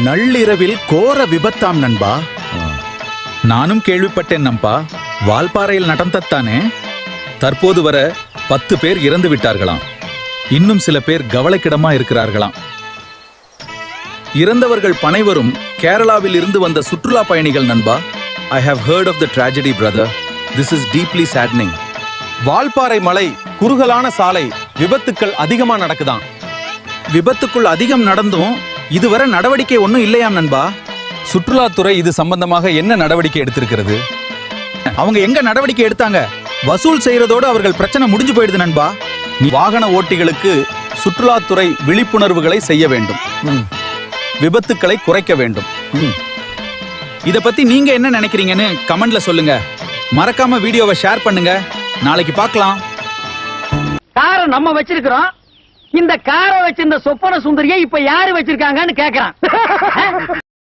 நள்ளிரவில் கோர விபத்தாம் நண்பா. நானும் கேள்விப்பட்டேன் நம்பா. வால்பாறையில் நடந்தத்தானே? தற்போது வர 10 பேர் இறந்து விட்டார்களாம். இன்னும் சில பேர் கவலைக்கிடமா இருக்கிறார்களாம். இறந்தவர்கள் பனைவரும் கேரளாவில் இருந்து வந்த சுற்றுலா பயணிகள் நண்பா. I have heard of the tragedy, brother. This is deeply saddening. Valparai மலை, குறுகலான சாலை, விபத்துக்கள் அதிகமா நடக்குதாம். விபத்துக்குள் அதிகம் நடந்தும் இதுவரை நடவடிக்கை ஒன்றும் இல்லையாம் நண்பா. சுற்றுலாத்துறை இது சம்பந்தமாக என்ன நடவடிக்கை எடுத்திருக்கிறது? அவங்க எங்க நடவடிக்கை எடுத்தாங்க? வசூல் செய்யறதோடு அவர்கள் பிரச்சனை முடிஞ்சு போயிடுது நண்பா. வாகன ஓட்டிகளுக்கு சுற்றுலாத்துறை விழிப்புணர்வுகளை செய்ய வேண்டும். விபத்துக்களை குறைக்க வேண்டும். இத பத்தி நீங்க என்ன நினைக்கிறீங்கன்னு கமெண்ட்ல சொல்லுங்க. மறக்காம வீடியோவை ஷேர் பண்ணுங்க. நாளைக்கு பார்க்கலாம். காரை நம்ம வச்சிருக்கிறோம். இந்த காரை வச்சிருந்த சொப்பன சுந்தரியை இப்ப யாரு வச்சிருக்காங்கன்னு கேக்குறான்.